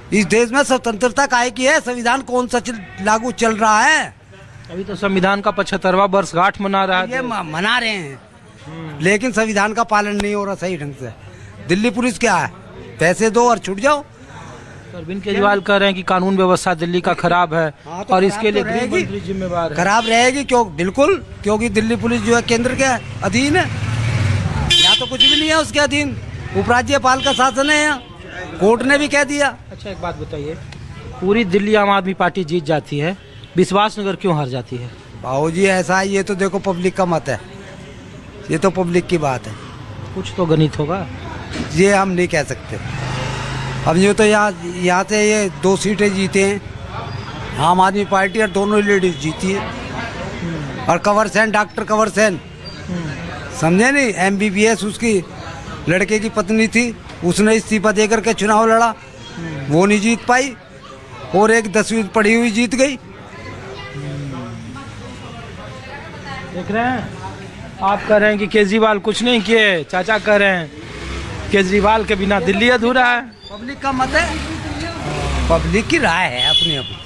इस देश में स्वतंत्रता काहे की है? संविधान कौन सा लागू चल रहा है? अभी तो संविधान का 75वां वर्षगांठ मना रहा है। ये मना रहे हैं, लेकिन संविधान का पालन नहीं हो रहा सही ढंग से। दिल्ली पुलिस क्या है, पैसे दो और छूट जाओ। अरविंद केजरीवाल कह रहे हैं कि कानून व्यवस्था दिल्ली का खराब है तो और इसके लिए तो गृह मंत्री जिम्मेवार है। खराब रहेगी क्यों? बिल्कुल, क्योंकि दिल्ली पुलिस जो है केंद्र के अधीन है, यहाँ तो कुछ भी नहीं है उसके अधीन। उपराज्यपाल का शासन है यहाँ, कोर्ट ने भी कह दिया। अच्छा एक बात बताइए, पूरी दिल्ली आम आदमी पार्टी जीत जाती है, विश्वास नगर क्यों हार जाती है? बाबूजी ऐसा है, ये तो देखो पब्लिक का मत है, ये तो पब्लिक की बात है। कुछ तो गणित होगा। ये हम नहीं कह सकते। अब ये तो यहाँ से ये 2 सीटें जीते हैं आम आदमी पार्टी और दोनों लेडीज जीती है। और कंवर सेन, डॉक्टर कंवर सेन, समझे नहीं, MBBS उसकी लड़के की पत्नी थी, उसने इस्तीफा दे करके चुनाव लड़ा, वो नहीं जीत पाई। और एक 10वीं पढ़ी हुई जीत गई। देख रहे हैं, आप कह रहे हैं कि केजरीवाल कुछ नहीं किए, चाचा कह रहे हैं केजरीवाल के बिना दिल्ली अधूरा है। पब्लिक का मत है, पब्लिक की राय है अपनी अपनी।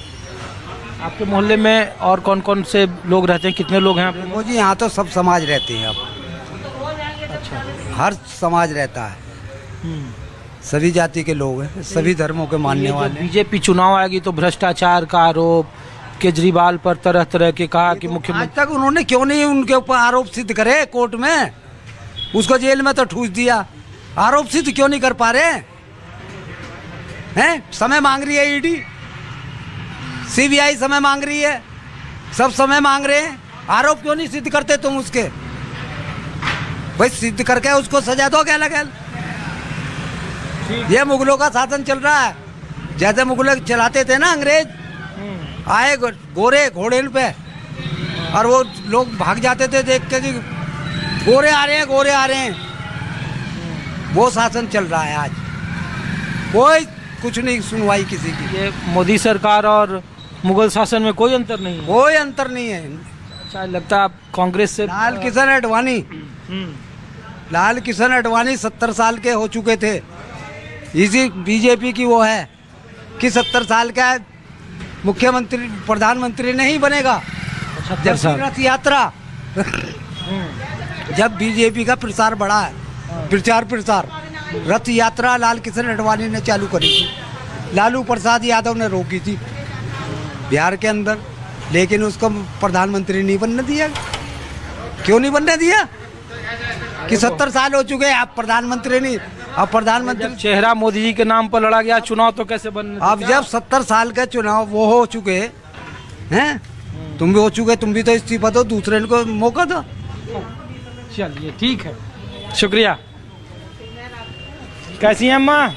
आपके मोहल्ले में और कौन कौन से लोग रहते हैं, कितने लोग हैं आपके? वो जी यहाँ तो सब समाज रहते हैं, अब अच्छा, हर समाज रहता है, सभी जाति के लोग हैं, सभी धर्मों के मानने वाले। बीजेपी चुनाव आएगी तो भ्रष्टाचार का आरोप केजरीवाल पर तरह तरह के कहा कि आज मुख्यमंत्री, तक उन्होंने क्यों नहीं उनके ऊपर आरोप सिद्ध करे कोर्ट में? उसको जेल में तो ठूस दिया, आरोप सिद्ध क्यों नहीं कर पा रहे हैं? समय मांग रही है ईडी, CBI समय मांग रही है, सब समय मांग रहे हैं, आरोप क्यों नहीं सिद्ध करते तुम उसके? भाई सिद्ध करके उसको सजा दो क्या लगे। ये मुगलों का शासन चल रहा है, जैसे मुगल चलाते थे ना अंग्रेज, आए गोरे घोड़े पे और वो लोग भाग जाते थे देख के कि गोरे आ रहे हैं, गोरे आ रहे हैं। वो शासन चल रहा है आज, कोई कुछ नहीं सुनवाई किसी की। ये मोदी सरकार और मुगल शासन में कोई अंतर नहीं है। कोई अंतर नहीं है। अच्छा लगता है आप कांग्रेस से? लाल किशन अडवाणी 70 साल के हो चुके थे। इसी बीजेपी की वो है कि 70 साल का मुख्यमंत्री प्रधानमंत्री नहीं बनेगा। 70 साल रथ यात्रा जब बीजेपी का प्रसार बढ़ा है, प्रचार रथ यात्रा लाल किशन अडवाणी ने चालू करी थी, लालू प्रसाद यादव ने रोकी थी बिहार के अंदर, लेकिन उसको प्रधानमंत्री नहीं बनने दिया। क्यों नहीं बनने दिया? कि 70 साल हो चुके हैं, आप प्रधानमंत्री नहीं। अब प्रधानमंत्री जब चेहरा मोदी जी के नाम पर लड़ा गया चुनाव तो कैसे बनने? अब जब 70 साल के चुनाव वो हो चुके हैं, तुम भी हो चुके, तुम भी तो इस्तीफा दो, दूसरे को मौका दो। चलिए ठीक है, शुक्रिया। कैसी हैं अम्मा?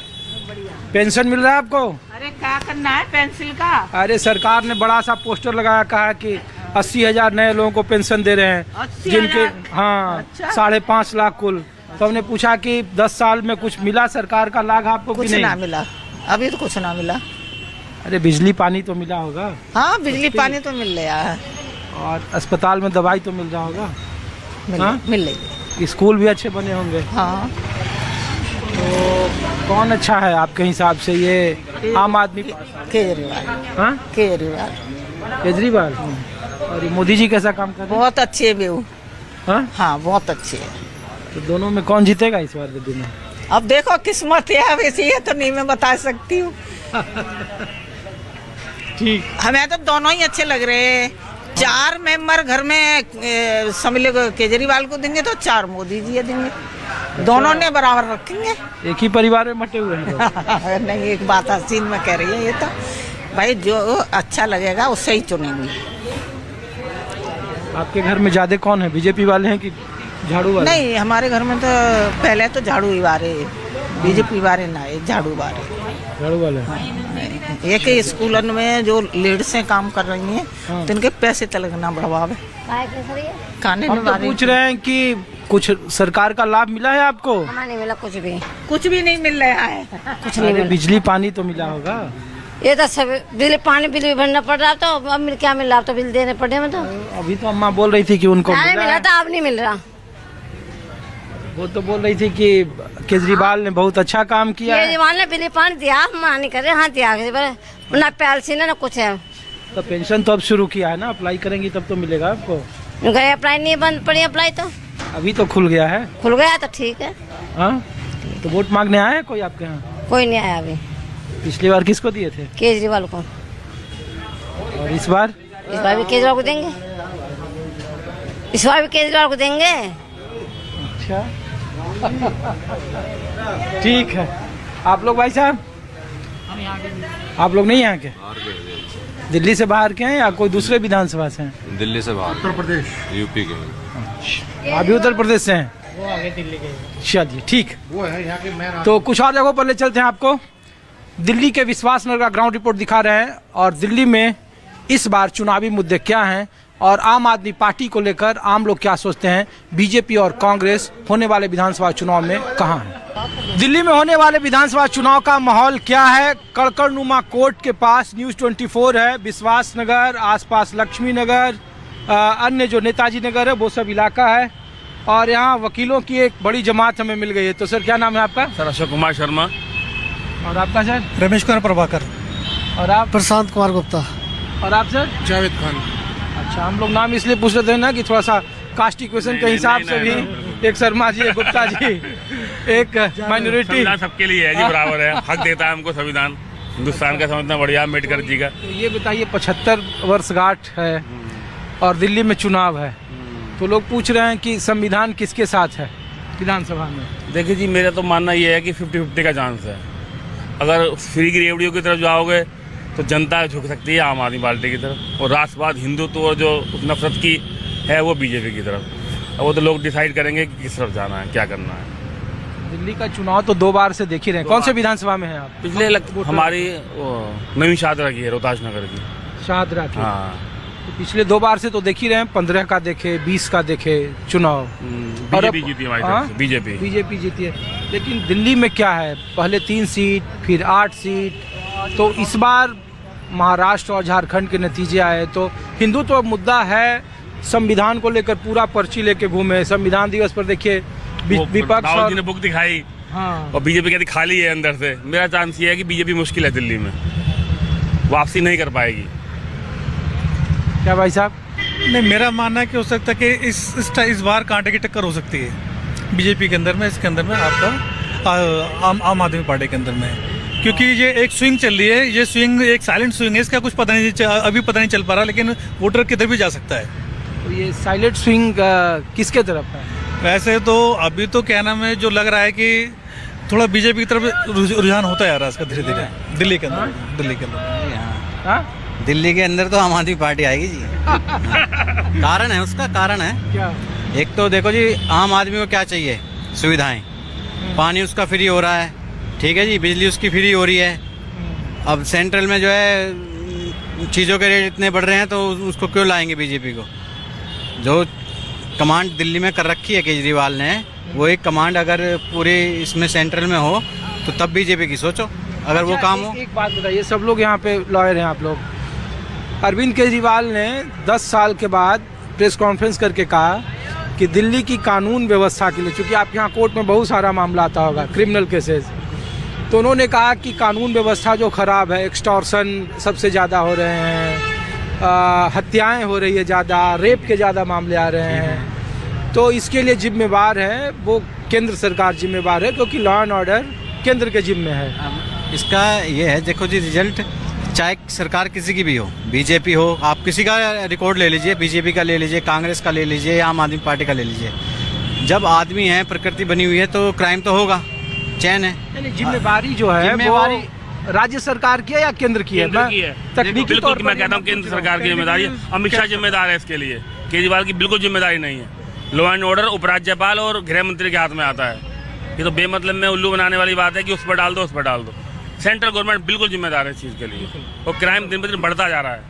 पेंशन मिल रहा है आपको? अरे क्या करना है पेंसिल का? अरे सरकार ने बड़ा सा पोस्टर लगाया, कहा कि 80,000 नए लोगों को पेंशन दे रहे हैं, 80,000? जिनके हाँ अच्छा। 5.5 लाख कुल। तो हमने पूछा कि 10 साल में कुछ मिला सरकार का लाभ आपको? कुछ कि नहीं ना मिला, अभी तो कुछ ना मिला। अरे बिजली पानी तो मिला होगा? हाँ बिजली पानी तो मिल रहा है, और अस्पताल में दवाई तो मिल रहा होगा? हाँ? मिल रही है। स्कूल भी अच्छे बने होंगे? हाँ। तो कौन अच्छा है आपके हिसाब से, ये आम आदमी? केजरीवाल। हाँ केजरीवाल। और ये मोदी जी कैसा काम कर रहे हैं? बहुत अच्छे है वो। हाँ बहुत अच्छे है। तो दोनों में कौन जीतेगा इस बार दिल्ली में? अब देखो किस्मत है, वैसी है तो नहीं मैं बता सकती हूँ। ठीक, हमें तो दोनों ही अच्छे लग रहे हैं। 4 मेंबर घर में समझ लो केजरीवाल को देंगे तो 4 मोदी जी देंगे, दोनों ने बराबर रखेंगे। एक ही परिवार में बटे हुए हैं। नहीं, एक बात हसीन में कह रही है ये तो, भाई जो अच्छा लगेगा उससे ही चुनेंगे। आपके घर में ज्यादा कौन है, बीजेपी वाले हैं कि झाड़ू वाले? नहीं, हमारे घर में तो पहले तो झाड़ू ही वाले, बीजेपी वाले ना, झाड़ू वाले। झाड़ू वाले? एक ही स्कूल में जो लेडीसें काम कर रही हैं, तो इनके पैसे तक ना बढ़ावा है। खाने हम तो पूछ रहे हैं कि कुछ सरकार का लाभ मिला है आपको? हमें नहीं मिला कुछ भी नहीं मिल रहा है। कुछ नहीं मिला। बिजली पानी तो मिला होगा? ये तो सब बिल पानी बिल भी भरना पड़ रहा, तो अब क्या मिल रहा, तो बिल देने पड़े हमें। तो अभी तो अम्मा बोल रही थी कि उनको मिला था, अब नहीं मिल रहा। वो तो बोल रही थी कि केजरीवाल ने बहुत अच्छा काम किया है। केजरीवाल ने बिजली पानी दिया, मान नहीं कर रहे, हाँ दिया, ना पैलसी ना कुछ है। तो पेंशन तो अब शुरू किया है ना, अप्लाई करेंगी तब तो मिलेगा आपको। गए अप्लाई नहीं बंद पड़ी, अप्लाई तो अभी तो खुल गया है। खुल गया तो ठीक है। हाँ, तो वोट मांगने आया है कोई आपके यहाँ? कोई नहीं आया अभी। पिछली बार किसको दिए थे? केजरीवाल को। और इस बार भी केजरीवाल को देंगे, इस बार भी केजरीवाल को देंगे। अच्छा ठीक है। आप लोग भाई साहब, आप लोग नहीं यहाँ के? दिल्ली से बाहर के हैं या कोई दूसरे विधानसभा से हैं? दिल्ली से बाहर, उत्तर प्रदेश, यूपी के। आप भी उत्तर प्रदेश से हैं? वो आगे दिल्ली के। चलिए ठीक। वो है यहाँ के मैं तो कुछ और जगहों पर ले चलते हैं आपको। दिल्ली के विश्वास नगर का ग्राउंड रिपोर्ट दिखा रहे हैं और दिल्ली में इस बार चुनावी मुद्दे क्या हैं और आम आदमी पार्टी को लेकर आम लोग क्या सोचते हैं। बीजेपी और कांग्रेस होने वाले विधानसभा चुनाव में कहां है? दिल्ली में होने वाले विधानसभा चुनाव का माहौल क्या है? कड़कड़नुमा कोर्ट के पास न्यूज़ 24 है, विश्वास नगर, आसपास लक्ष्मी नगर, अन्य जो नेताजी नगर है वो सब इलाका है और यहाँ वकीलों की एक बड़ी जमात हमें मिल गई है। तो सर क्या नाम है आपका? सर अशोक कुमार शर्मा। और आपका सर? रमेश कुमार प्रभाकर। और आप? प्रशांत कुमार गुप्ता। और आप सर? जावेद खान। अच्छा, हम लोग नाम इसलिए पूछ रहे थे ना कि थोड़ा सा कास्ट इक्वेशन के हिसाब से भी एक शर्मा जी, एक गुप्ता जी, एक माइनॉरिटी। संविधान सबके लिए है जी, बराबर है, हक देता है हमको संविधान। हिंदुस्तान का समझना बढ़िया अम्बेडकर जी का। तो ये बताइए 75 वर्षगांठ है और दिल्ली में चुनाव है, तो लोग पूछ रहे हैं कि संविधान किसके साथ है विधानसभा में? देखिए जी, मेरा तो मानना ये है कि 50-50 का चांस है। अगर फ्री की रेवड़ियों की तरफ जाओगे तो जनता झुक सकती है आम आदमी पार्टी की तरफ, और राष्ट्रवाद, हिंदुत्व और जो नफरत की है वो बीजेपी की तरफ। अब वो तो लोग डिसाइड करेंगे कि किस तरफ जाना है, क्या करना है। दिल्ली का चुनाव तो 2 बार से देख ही रहे हैं। कौन से विधानसभा में है आप? पिछले हमारी नवी शादरा की है, रोहतास नगर की। शाहदरा की। हाँ, तो पिछले 2 बार से तो देख ही रहे हैं, 15 का देखे, 20 का देखे चुनाव। बीजेपी जीती हमारी तरफ से, बीजेपी जीती है। लेकिन दिल्ली में क्या है, पहले 3 सीट फिर 8 सीट, तो इस बार महाराष्ट्र और झारखंड के नतीजे आए तो हिंदुत्व मुद्दा है। संविधान को लेकर पूरा पर्ची लेके घूमे। संविधान दिवस पर देखिए विपक्ष राहुल जी ने बुक दिखाई, हाँ, और बीजेपी कहती खाली है अंदर से। मेरा चांस ये है कि बीजेपी मुश्किल है दिल्ली में, वापसी नहीं कर पाएगी। क्या भाई साहब? नहीं, मेरा मानना है कि हो सकता है कि इस बार कांटे की टक्कर हो सकती है बीजेपी के अंदर में, इसके अंदर में आपका आम आदमी पार्टी के अंदर में, क्योंकि ये एक स्विंग चल रही है। ये स्विंग एक साइलेंट स्विंग है, इसका कुछ पता नहीं, अभी पता नहीं चल पा रहा, लेकिन वोटर किधर भी जा सकता है। तो ये साइलेंट स्विंग किसके तरफ है? वैसे तो अभी तो क्या नाम है, जो लग रहा है कि थोड़ा बीजेपी की तरफ रुझान होता जा रहा है इसका धीरे धीरे दिल्ली के अंदर। दिल्ली के अंदर दिल्ली के अंदर तो आम आदमी पार्टी आएगी जी। कारण है, उसका कारण है क्या? एक तो देखो जी, आम आदमी को क्या चाहिए? सुविधाएं। पानी उसका फ्री हो रहा है, ठीक है जी, बिजली उसकी फ्री हो रही है। अब सेंट्रल में जो है चीज़ों के रेट इतने बढ़ रहे हैं, तो उसको क्यों लाएंगे बीजेपी को? जो कमांड दिल्ली में कर रखी है केजरीवाल ने, वो एक कमांड अगर पूरे इसमें सेंट्रल में हो तो तब बीजेपी की सोचो, अगर वो काम हो। एक बात बताइए, सब लोग यहाँ पे लॉयर हैं आप लोग। अरविंद केजरीवाल ने 10 साल के बाद प्रेस कॉन्फ्रेंस करके कहा कि दिल्ली की कानून व्यवस्था के लिए, चूँकि आपके यहाँ कोर्ट में बहुत सारा मामला आता होगा, क्रिमिनल केसेस, तो उन्होंने कहा कि कानून व्यवस्था जो ख़राब है, एक्सटॉर्शन सबसे ज़्यादा हो रहे हैं, हत्याएं हो रही है ज़्यादा, रेप के ज़्यादा मामले आ रहे हैं, तो इसके लिए जिम्मेवार है वो केंद्र सरकार जिम्मेवार है, क्योंकि लॉ एंड ऑर्डर केंद्र के जिम्मे है। इसका ये है, देखो जी, रिजल्ट चाहे सरकार किसी की भी हो, बीजेपी हो, आप किसी का रिकॉर्ड ले लीजिए, बीजेपी का ले लीजिए, कांग्रेस का ले लीजिए, आम आदमी पार्टी का ले लीजिए, जब आदमी है, प्रकृति बनी हुई है, तो क्राइम तो होगा, चैन है। जिम्मेवारी जो है वो राज्य सरकार की है या केंद्र की है? तकनीकी तौर पर मैं कहता हूँ केंद्र सरकार की जिम्मेदारी है। अमित शाह जिम्मेदार है इसके लिए, केजरीवाल की बिल्कुल जिम्मेदारी नहीं है। लॉ एंड ऑर्डर उपराज्यपाल और गृह मंत्री के हाथ में आता है। ये तो बेमतलब में उल्लू बनाने वाली बात है कि उस पर डाल दो, उस पर डाल दो। सेंट्रल गवर्नमेंट बिल्कुल जिम्मेदार है इस चीज़ के लिए, और क्राइम दिन ब दिन बढ़ता जा रहा है।